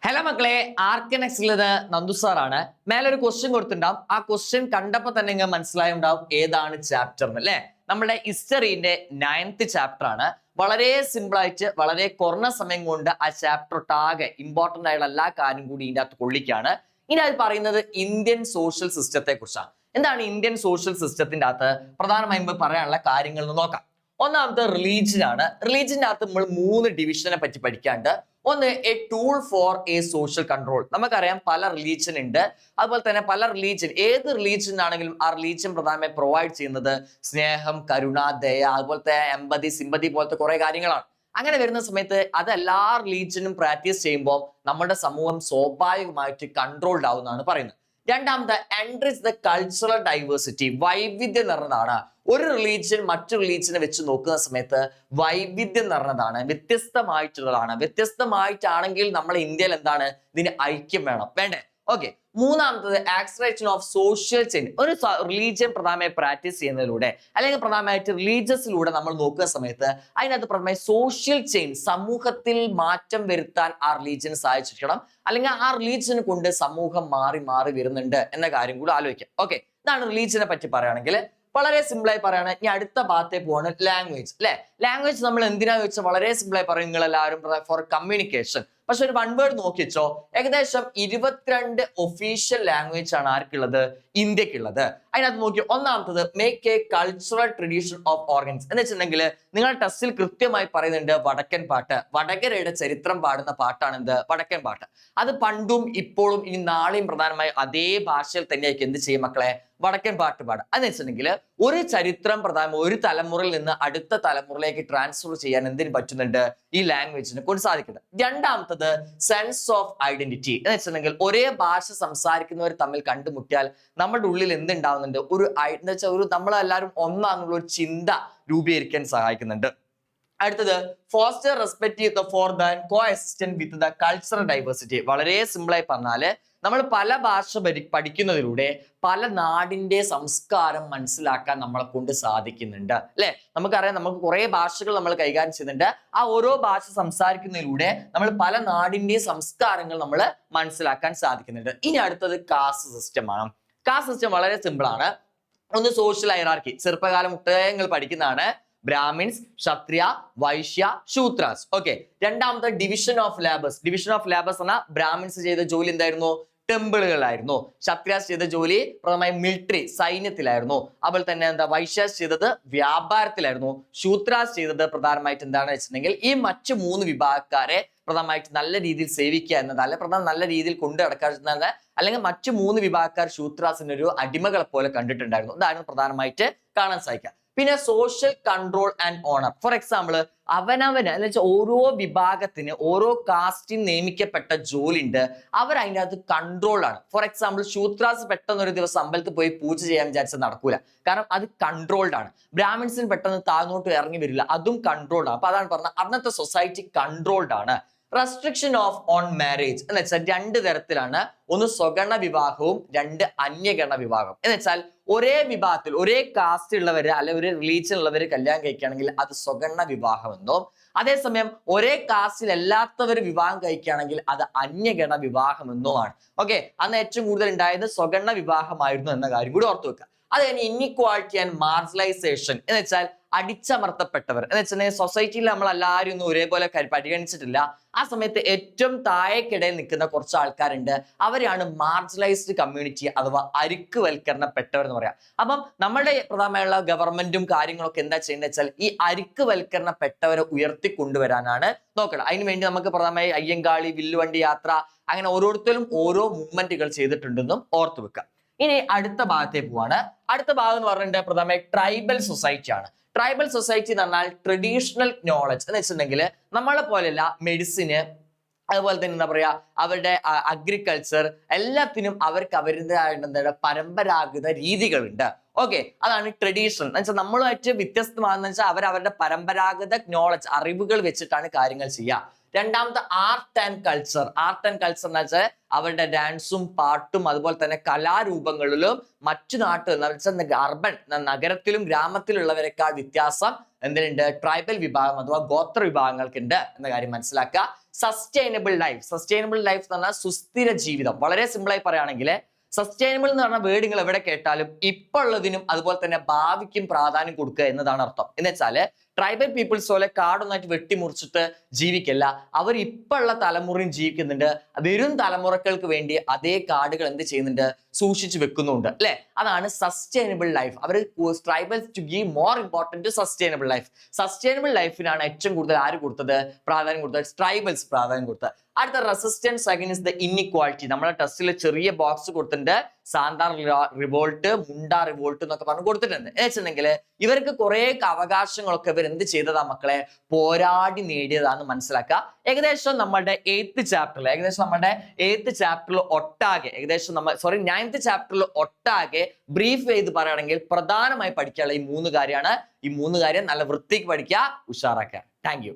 Hello മക്കളെ, ആർക്കനെക്സിലത് നന്ദു സാറാണ്. മേലൊരു ക്വസ്റ്റ്യൻ കൊടുത്തിട്ടുണ്ടാവും. ആ ക്വസ്റ്റ്യൻ കണ്ടപ്പോൾ തന്നെ നിങ്ങൾ മനസ്സിലായുണ്ടാവും ഏതാണ് ചാപ്റ്റർ എന്ന് അല്ലെ. നമ്മുടെ ഹിസ്റ്ററിന്റെ 9th ചാപ്റ്റർ ആണ്. വളരെ സിമ്പിൾ ആയിട്ട് വളരെ കുറഞ്ഞ സമയം കൊണ്ട് ആ ചാപ്റ്റർ ഒട്ടാകെ ഇമ്പോർട്ടന്റ് ആയിട്ടുള്ള എല്ലാ കാര്യം കൂടി ഇതിന്റെ അകത്ത് കൊള്ളിക്കാണ്. ഇനി അത് പറയുന്നത് ഇന്ത്യൻ സോഷ്യൽ സിസ്റ്റത്തെ കുറിച്ചാണ്. എന്താണ് ഇന്ത്യൻ സോഷ്യൽ സിസ്റ്റത്തിന്റെ അകത്ത് പ്രധാനമായും പറയാനുള്ള കാര്യങ്ങൾ എന്ന് നോക്കാം. ഒന്നാമത്തെ റിലീജിയൻ ആണ്. റിലീജിയന്റെ അകത്ത് നമ്മൾ 3 ഡിവിഷനെ പറ്റി പഠിക്കാണ്ട്. ഒന്ന് A tool for A social control. നമുക്കറിയാം പല റിലീജിയൻ ഉണ്ട്. അതുപോലെ തന്നെ പല റിലീജിയൻ, ഏത് റിലീജിയൻ ആണെങ്കിലും ആ റിലീജിയൻ പ്രധാനമായി പ്രൊവൈഡ് ചെയ്യുന്നത് സ്നേഹം, കരുണ, ദയ, അതുപോലത്തെ എമ്പതി, സിമ്പതി പോലത്തെ കുറെ കാര്യങ്ങളാണ്. അങ്ങനെ വരുന്ന സമയത്ത് അത് എല്ലാ റിലീജിയനും പ്രാക്ടീസ് ചെയ്യുമ്പോൾ നമ്മുടെ സമൂഹം സ്വാഭാവികമായിട്ട് കൺട്രോൾഡ് ആവുന്നതാണ് പറയുന്നത്. രണ്ടാമത്തെ എൻറിച്ച് ദ കൾച്ചറൽ ഡൈവേഴ്സിറ്റി, വൈവിധ്യം നിറഞ്ഞതാണ്. ഒരു റിലീജിയൻ മറ്റു റിലീജിയനെ വെച്ച് നോക്കുന്ന സമയത്ത് വൈവിധ്യം നിറഞ്ഞതാണ്, വ്യത്യസ്തമായിട്ടുള്ളതാണ്. വ്യത്യസ്തമായിട്ടാണെങ്കിൽ നമ്മുടെ ഇന്ത്യയിൽ എന്താണ്, ഇതിന് ഐക്യം വേണം, വേണ്ടേ? ഓക്കെ. മൂന്നാമത്തത് ആക്സലറേഷൻ ഓഫ് സോഷ്യൽ ചേഞ്ച്. ഒരു റിലീജിയൻ പ്രധാനമായി പ്രാക്ടീസ് ചെയ്യുന്നതിലൂടെ അല്ലെങ്കിൽ പ്രധാനമായിട്ട് റിലീജിയസിലൂടെ നമ്മൾ നോക്കുന്ന സമയത്ത് അതിനകത്ത് പ്രധാനമായി സോഷ്യൽ ചേഞ്ച്, സമൂഹത്തിൽ മാറ്റം വരുത്താൻ ആ റിലീജിയന് സാധിച്ചിരിക്കണം. അല്ലെങ്കിൽ ആ റിലീജിയനെ കൊണ്ട് സമൂഹം മാറി മാറി വരുന്നുണ്ട് എന്ന കാര്യം കൂടി ആലോചിക്കാം. ഓക്കെ, ഇതാണ് റിലീജിയനെ പറ്റി പറയുകയാണെങ്കിൽ. വളരെ സിമ്പിൾ ആയി പറയാണ്. ഇനി അടുത്ത ഭാഗത്തേക്ക് പോവാണ് ലാംഗ്വേജ് അല്ലെ. ലാംഗ്വേജ് നമ്മൾ എന്തിനാന്ന് വെച്ചാൽ വളരെ സിമ്പിൾ ആയി പറയും, നിങ്ങൾ എല്ലാവരും ഫോർ കമ്മ്യൂണിക്കേഷൻ. പക്ഷെ ഒരു 1 വേർഡ് നോക്കി വെച്ചോ, ഏകദേശം 22 ഒഫീഷ്യൽ ലാംഗ്വേജ് ആണ് ആർക്കുള്ളത്, ഇന്ത്യക്കുള്ളത്. അതിനകത്ത് നോക്കി, ഒന്നാമത്തത് make A cultural tradition of organs എന്ന് വെച്ചിട്ടുണ്ടെങ്കിൽ നിങ്ങൾ ടെസ്റ്റിൽ കൃത്യമായി പറയുന്നുണ്ട് വടക്കൻ പാട്ട്. വടകരയുടെ ചരിത്രം പാടുന്ന പാട്ടാണ് എന്ത്, വടക്കൻ പാട്ട്. അത് പണ്ടും ഇപ്പോഴും ഇനി നാളെയും പ്രധാനമായി അതേ ഭാഷയിൽ തന്നെയായിരിക്കും എന്ത് ചെയ്യും മക്കളെ, വടക്കൻ പാട്ട് പാടുക. എന്ന് വെച്ചിട്ടുണ്ടെങ്കിൽ ഒരു ചരിത്രം പ്രധാനം ഒരു തലമുറയിൽ നിന്ന് അടുത്ത തലമുറയിലേക്ക് ട്രാൻസ്ഫർ ചെയ്യാൻ എന്തിനു പറ്റുന്നുണ്ട്, ഈ ലാംഗ്വേജിനെ കൊണ്ട് സാധിക്കുന്നത്. രണ്ടാമത്തത് സെൻസ് ഓഫ് ഐഡന്റിറ്റി എന്ന് വെച്ചിട്ടുണ്ടെങ്കിൽ ഒരേ ഭാഷ സംസാരിക്കുന്നവർ തമ്മിൽ കണ്ടുമുട്ടിയാൽ നമ്മുടെ ഉള്ളിൽ എന്തുണ്ടാവുന്നുണ്ട്, ഒരു എന്താ വെച്ചാൽ ഒരു നമ്മളെല്ലാവരും ഒന്നാന്നുള്ള ഒരു ചിന്ത രൂപീകരിക്കാൻ സഹായിക്കുന്നുണ്ട്. അടുത്തത് foster respect for the co existent with the cultural diversity. വളരെ സിമ്പിൾ ആയി പറഞ്ഞാല് നമ്മൾ പല ഭാഷ പഠിക്കുന്നതിലൂടെ പല നാടിന്റെ സംസ്കാരം മനസ്സിലാക്കാൻ നമ്മളെ കൊണ്ട് സാധിക്കുന്നുണ്ട് അല്ലെ. നമുക്കറിയാം, നമുക്ക് കുറെ ഭാഷകൾ നമ്മൾ കൈകാര്യം ചെയ്യുന്നുണ്ട്. ആ ഓരോ ഭാഷ സംസാരിക്കുന്നതിലൂടെ നമ്മൾ പല നാടിന്റെയും സംസ്കാരങ്ങൾ നമ്മൾ മനസ്സിലാക്കാൻ സാധിക്കുന്നുണ്ട്. ഇനി അടുത്തത് കാസ്റ്റ് സിസ്റ്റം ആണ്. കാസ്റ്റ് സിസ്റ്റം വളരെ സിമ്പിൾ ആണ്. ഒന്ന് സോഷ്യൽ ഹൈറാർക്കി, ചെറുപ്പകാലം മുട്ടങ്ങൾ പഠിക്കുന്നതാണ്. ബ്രാഹ്മിൻസ്, ക്ഷത്രിയ, വൈശ്യ, ശൂദ്രാസ്. ഓക്കെ. രണ്ടാമത്തെ division of labours. Division of labours എന്ന ബ്രാഹ്മിൻസ് ചെയ്ത ജോലി എന്തായിരുന്നു, ടെമ്പിളുകളായിരുന്നു. ക്ഷത്രിയാസ് ചെയ്ത ജോലി പ്രധാനമായും മിലിറ്ററി, സൈന്യത്തിലായിരുന്നു. അതുപോലെ തന്നെ വൈശ്യാസ് ചെയ്തത് വ്യാപാരത്തിലായിരുന്നു. ശൂദ്രാസ് ചെയ്തത് പ്രധാനമായിട്ട് എന്താണെന്ന് വെച്ചിട്ടുണ്ടെങ്കിൽ ഈ മറ്റു 3 വിഭാഗക്കാരെ പ്രധാനമായിട്ട് നല്ല രീതിയിൽ സേവിക്കുക എന്നത്, അല്ലെ പ്രധാന നല്ല രീതിയിൽ കൊണ്ടു നടക്കുന്നത്, അല്ലെങ്കിൽ മറ്റു 3 വിഭാഗക്കാർ ശൂദ്രാസിന് ഒരു അടിമകളെ പോലെ കണ്ടിട്ടുണ്ടായിരുന്നു. ഇതാണ് പ്രധാനമായിട്ട് കാണാൻ സാധിക്കുക. പിന്നെ social control and owner. For example, അവനവന് എന്ന് വെച്ചാൽ ഓരോ വിഭാഗത്തിന് ഓരോ കാസ്റ്റിന് നിയമിക്കപ്പെട്ട ജോലി ഉണ്ട്. അവർ അതിൻ്റെ അകത്ത് കൺട്രോൾ ആണ്. ഫോർ എക്സാമ്പിൾ, ശൂദ്രാസ് പെട്ടെന്ന് ഒരു ദിവസം അമ്പലത്തിൽ പോയി പൂജ ചെയ്യാൻ വിചാരിച്ചാൽ നടക്കൂല, കാരണം അത് കൺട്രോൾഡ് ആണ്. ബ്രാഹ്മിൻസിന് പെട്ടെന്ന് താഴ്ന്നോട്ട് ഇറങ്ങി വരില്ല, അതും കൺട്രോൾഡ് ആണ്. അപ്പൊ അതാണ് പറഞ്ഞത്, അന്നത്തെ സൊസൈറ്റി കൺട്രോൾഡ് ആണ്. റെസ്ട്രിക്ഷൻ ഓഫ് ഓൺ മാരേജ് എന്ന് വെച്ചാൽ 2 തരത്തിലാണ്. ഒന്ന് സ്വഗണ വിവാഹവും 2 അന്യഗണ വിവാഹം. എന്ന് വെച്ചാൽ ഒരേ വിഭാഗത്തിൽ ഒരേ കാസ്റ്റ് ഉള്ളവര് അല്ലെ ഒരു റിലീജിയൻ ഉള്ളവര് കല്യാണം കഴിക്കുകയാണെങ്കിൽ അത് സ്വഗണ വിവാഹം എന്നും, അതേസമയം ഒരേ കാസ്റ്റിൽ അല്ലാത്തവർ വിവാഹം കഴിക്കുകയാണെങ്കിൽ അത് അന്യഗണ വിവാഹം എന്നുമാണ്. ഓക്കെ. അന്ന് ഏറ്റവും കൂടുതൽ ഉണ്ടായത് സ്വഗണ വിവാഹമായിരുന്നു എന്ന കാര്യം കൂടി ഓർത്തു വെക്കുക. അത് കഴിഞ്ഞ് ഇൻഇക്വാളിറ്റി ആൻഡ് മാർജിനലൈസേഷൻ എന്ന് വെച്ചാൽ അടിച്ചമർത്തപ്പെട്ടവർ എന്ന് വെച്ചിട്ടുണ്ടെങ്കിൽ സൊസൈറ്റിയിൽ നമ്മൾ എല്ലാവരും ഒന്നും ഒരേപോലെ പരിഗണിച്ചിട്ടില്ല. ആ സമയത്ത് ഏറ്റവും താഴേക്കിടയിൽ നിൽക്കുന്ന കുറച്ച് ആൾക്കാരുണ്ട്, അവരാണ് മാർജിനലൈസ്ഡ് കമ്മ്യൂണിറ്റി അഥവാ അരിക്കുവൽക്കരണപ്പെട്ടവർ എന്ന് പറയാം. അപ്പം നമ്മുടെ പ്രധാനമായുള്ള ഗവൺമെന്റും കാര്യങ്ങളൊക്കെ എന്താ ചെയ്യുന്നത് വെച്ചാൽ ഈ അരിക്കുവൽക്കരണപ്പെട്ടവരെ ഉയർത്തിക്കൊണ്ടുവരാനാണ് നോക്കണം. അതിനുവേണ്ടി നമുക്ക് പ്രധാനമായി അയ്യങ്കാളി, വില്ലുവണ്ടി യാത്ര, അങ്ങനെ ഓരോരുത്തരും ഓരോ മൂവ്മെന്റുകൾ ചെയ്തിട്ടുണ്ടെന്നും ഓർത്തു വെക്കുക. ഇനി അടുത്ത ഭാഗത്തേക്ക് പോവാണ്. അടുത്ത ഭാഗം എന്ന് പറഞ്ഞിട്ട് പ്രധാനമായി ട്രൈബൽ സൊസൈറ്റി ആണ്. ട്രൈബൽ സൊസൈറ്റി എന്ന് പറഞ്ഞാൽ ട്രഡീഷണൽ നോളജ് എന്ന് വെച്ചിട്ടുണ്ടെങ്കിൽ നമ്മളെ പോലെയല്ല മെഡിസിന്, അതുപോലെ തന്നെ എന്താ പറയാ അവരുടെ അഗ്രികൾച്ചർ, എല്ലാത്തിനും അവർക്ക് അവരുടേതായ പരമ്പരാഗത രീതികളുണ്ട്. ഓക്കെ. അതാണ് ട്രഡീഷണൽ എന്ന് വെച്ചാൽ നമ്മളുമായിട്ട് വ്യത്യസ്തമാണെന്ന് വെച്ചാൽ അവരവരുടെ പരമ്പരാഗത നോളജ്, അറിവുകൾ വെച്ചിട്ടാണ് കാര്യങ്ങൾ ചെയ്യുക. രണ്ടാമത്തെ art and culture. Art and culture എന്ന് വെച്ചാൽ അവരുടെ ഡാൻസും പാട്ടും അതുപോലെ തന്നെ കലാരൂപങ്ങളിലും മറ്റു നാട്ടിൽ അർബൻ നഗരത്തിലും ഗ്രാമത്തിലുള്ളവരെക്കാൾ വ്യത്യാസം എന്തിനുണ്ട്? ട്രൈബൽ വിഭാഗം അഥവാ ഗോത്ര വിഭാഗങ്ങൾക്കുണ്ട് എന്ന കാര്യം മനസ്സിലാക്കുക. Sustainable life. സസ്റ്റൈനബിൾ ലൈഫ് എന്ന് പറഞ്ഞാൽ സുസ്ഥിര ജീവിതം. വളരെ സിമ്പിൾ ആയി പറയുകയാണെങ്കിൽ സസ്റ്റൈനബിൾ എന്ന് പറഞ്ഞ വേർഡ് നിങ്ങൾ എവിടെ കേട്ടാലും ഇപ്പോൾ ഉള്ളതിനും അതുപോലെ തന്നെ ഭാവിക്കും പ്രാധാന്യം കൊടുക്കുക എന്നതാണ് അർത്ഥം. എന്ന് വെച്ചാല് ട്രൈബൽ പീപ്പിൾസ് പോലെ കാടൊന്നായിട്ട് വെട്ടിമുറിച്ചിട്ട് ജീവിക്കല്ല, അവർ ഇപ്പോൾ ഉള്ള തലമുറയും ജീവിക്കുന്നുണ്ട്. വരും തലമുറകൾക്ക് വേണ്ടി അതേ കാടുകൾ എന്ത് ചെയ്യുന്നുണ്ട്? സൂക്ഷിച്ചു വെക്കുന്നുണ്ട് അല്ലെ. അതാണ് സസ്റ്റൈനബിൾ ലൈഫ്. അവർ tribals to give more important to sustainable life. Sustainable ലൈഫിനാണ് ഏറ്റവും കൂടുതൽ ആര് കൊടുത്തത്? പ്രാധാന്യം കൊടുത്തത്? ട്രൈബൽസ് പ്രാധാന്യം കൊടുത്തത്. അടുത്ത റെസിസ്റ്റൻസ് അഗൈൻസ്റ്റ് ദ ഇൻഇക്വാലിറ്റി. നമ്മളെ ടെസ്റ്റിൽ ചെറിയ ബോക്സ് കൊടുത്തിട്ടുണ്ട്. സാന്താർ റിവോൾട്ട്, മുണ്ട റിവോൾട്ട് എന്നൊക്കെ പറഞ്ഞ് കൊടുത്തിട്ടുണ്ട്. എന്ന് വെച്ചിട്ടുണ്ടെങ്കിൽ ഇവർക്ക് കുറെ അവകാശങ്ങളൊക്കെ ഇവർ എന്ത് ചെയ്തതാ മക്കളെ? പോരാടി നേടിയതാന്ന് മനസ്സിലാക്കുക. ഏകദേശം നമ്മുടെ 8th ചാപ്റ്ററിൽ ഒട്ടാകെ നയൻത് ചാപ്റ്ററിൽ ഒട്ടാകെ ബ്രീഫ് ചെയ്ത് പറയുകയാണെങ്കിൽ പ്രധാനമായി പഠിക്കാനുള്ള ഈ 3 കാര്യമാണ്. ഈ 3 കാര്യം നല്ല വൃത്തിക്ക് പഠിക്കുക, ഉഷാറാക്കുക. Thank you.